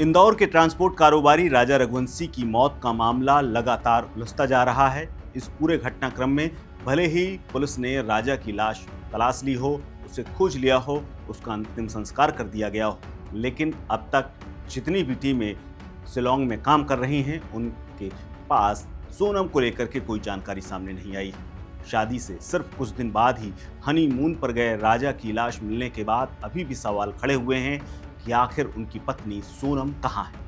इंदौर के ट्रांसपोर्ट कारोबारी राजा रघुवंशी की मौत का मामला लगातार उलझता जा रहा है। इस पूरे घटनाक्रम में भले ही पुलिस ने राजा की लाश तलाश ली हो, उसे खोज लिया हो, उसका अंतिम संस्कार कर दिया गया हो, लेकिन अब तक जितनी भी टीमें शिलांग में काम कर रही हैं, उनके पास सोनम को लेकर के कोई जानकारी सामने नहीं आई। शादी से सिर्फ कुछ दिन बाद ही हनीमून पर गए राजा की लाश मिलने के बाद अभी भी सवाल खड़े हुए हैं कि आखिर उनकी पत्नी सोनम कहाँ है।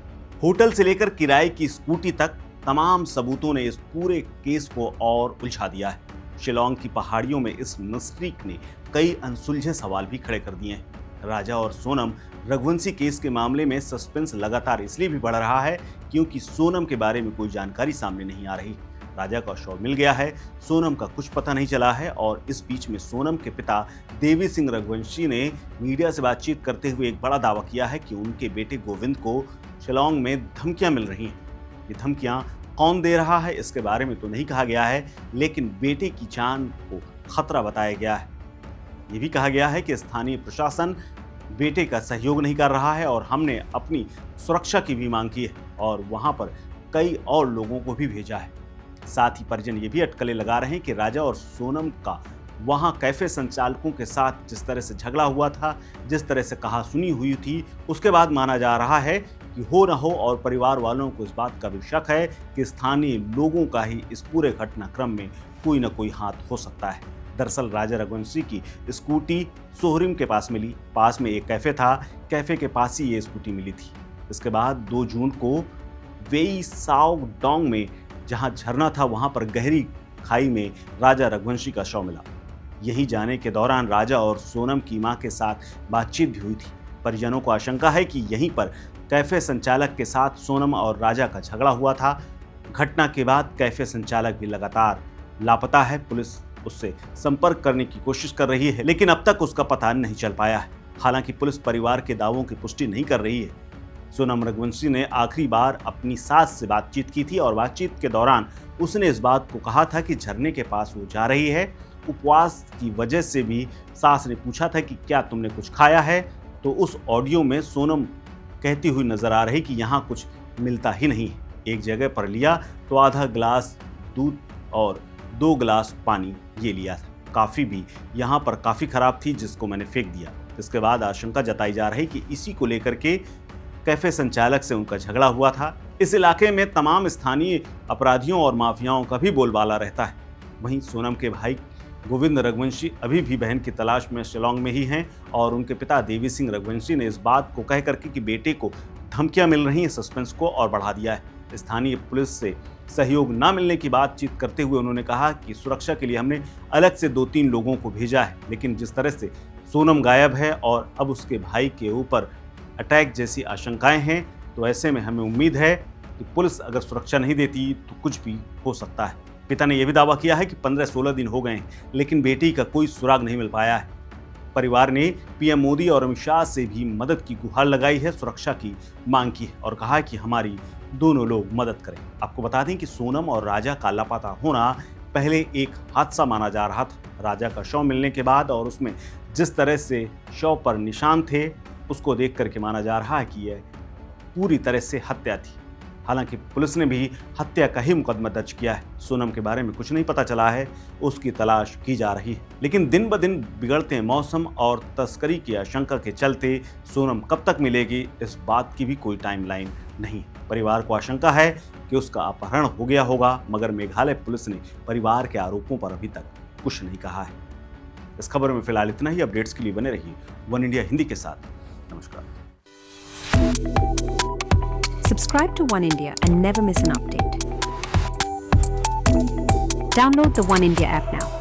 होटल से लेकर किराए की स्कूटी तक तमाम सबूतों ने इस पूरे केस को और उलझा दिया है। शिलांग की पहाड़ियों में इस मिस्ट्री ने कई अनसुलझे सवाल भी खड़े कर दिए हैं। राजा और सोनम रघुवंशी केस के मामले में सस्पेंस लगातार इसलिए भी बढ़ रहा है क्योंकि सोनम के बारे में कोई जानकारी सामने नहीं आ रही। राजा का शव मिल गया है, सोनम का कुछ पता नहीं चला है और इस बीच में सोनम के पिता देवी सिंह रघुवंशी ने मीडिया से बातचीत करते हुए एक बड़ा दावा किया है कि उनके बेटे गोविंद को शिलांग में धमकियां मिल रही हैं। ये धमकियां कौन दे रहा है इसके बारे में तो नहीं कहा गया है, लेकिन बेटे की जान को खतरा बताया गया है। ये भी कहा गया है कि स्थानीय प्रशासन बेटे का सहयोग नहीं कर रहा है और हमने अपनी सुरक्षा की भी मांग की है और वहां पर कई और लोगों को भी भेजा है। साथ ही परिजन ये भी अटकलें लगा रहे हैं कि राजा और सोनम का वहां कैफे संचालकों के साथ जिस तरह से झगड़ा हुआ था, जिस तरह से कहा सुनी हुई थी, उसके बाद माना जा रहा है कि हो न हो और परिवार वालों को इस बात का भी शक है कि स्थानीय लोगों का ही इस पूरे घटनाक्रम में कोई न कोई हाथ हो सकता है। दरअसल राजा रघुवंशी की स्कूटी सोहरिम के पास मिली, पास में एक कैफे था, कैफे के पास ही ये स्कूटी मिली थी। इसके बाद 2 जून को वेई साओ डोंग में जहां झरना था वहां पर गहरी खाई में राजा रघुवंशी का शव मिला। यहीं जाने के दौरान राजा और सोनम की मां के साथ बातचीत भी हुई थी। परिजनों को आशंका है कि यहीं पर कैफे संचालक के साथ सोनम और राजा का झगड़ा हुआ था। घटना के बाद कैफे संचालक भी लगातार लापता है। पुलिस उससे संपर्क करने की कोशिश कर रही है, लेकिन अब तक उसका पता नहीं चल पाया है। हालांकि पुलिस परिवार के दावों की पुष्टि नहीं कर रही है। सोनम रघुवंशी ने आखिरी बार अपनी सास से बातचीत की थी और बातचीत के दौरान उसने इस बात को कहा था कि झरने के पास वो जा रही है। उपवास की वजह से भी सास ने पूछा था कि क्या तुमने कुछ खाया है, तो उस ऑडियो में सोनम कहती हुई नजर आ रही कि यहाँ कुछ मिलता ही नहीं है। एक जगह पर लिया तो आधा गिलास दूध और 2 गिलास पानी ये लिया था। काफ़ी भी यहाँ पर काफ़ी ख़राब थी जिसको मैंने फेंक दिया। इसके बाद आशंका जताई जा रही कि इसी को लेकर के कैफे संचालक से उनका झगड़ा हुआ था। इस इलाके में तमाम स्थानीय अपराधियों और माफियाओं का भी बोलबाला रहता है। वहीं सोनम के भाई गोविंद रघुवंशी अभी भी बहन की तलाश में शिलांग में ही हैं और उनके पिता देवी सिंह रघुवंशी ने इस बात को कह करके कि बेटे को धमकियां मिल रही हैं, सस्पेंस को और बढ़ा दिया है। स्थानीय पुलिस से सहयोग न मिलने की बातचीत करते हुए उन्होंने कहा कि सुरक्षा के लिए हमने अलग से 2-3 लोगों को भेजा है, लेकिन जिस तरह से सोनम गायब है और अब उसके भाई के ऊपर अटैक जैसी आशंकाएं हैं, तो ऐसे में हमें उम्मीद है कि पुलिस अगर सुरक्षा नहीं देती तो कुछ भी हो सकता है। पिता ने यह भी दावा किया है कि 15-16 दिन हो गए हैं, लेकिन बेटी का कोई सुराग नहीं मिल पाया है। परिवार ने पीएम मोदी और अमित शाह से भी मदद की गुहार लगाई है, सुरक्षा की मांग की है और कहा है कि हमारी दोनों लोग मदद करें। आपको बता दें कि सोनम और राजा का लापता होना पहले एक हादसा माना जा रहा था। राजा का शव मिलने के बाद और उसमें जिस तरह से शव पर निशान थे, उसको देख करके माना जा रहा है कि यह पूरी तरह से हत्या थी। हालांकि पुलिस ने भी हत्या का ही मुकदमा दर्ज किया है। सोनम के बारे में कुछ नहीं पता चला है, उसकी तलाश की जा रही है। लेकिन दिन ब दिन बिगड़ते मौसम और तस्करी की आशंका के चलते सोनम कब तक मिलेगी, इस बात की भी कोई टाइमलाइन नहीं। परिवार को आशंका है कि उसका अपहरण हो गया होगा, मगर मेघालय पुलिस ने परिवार के आरोपों पर अभी तक कुछ नहीं कहा है। इस खबर में फिलहाल इतना ही। अपडेट्स के लिए बने रहिए वन इंडिया हिंदी के साथ। नमस्कार। Subscribe to One India and never miss an update. Download the One India app now.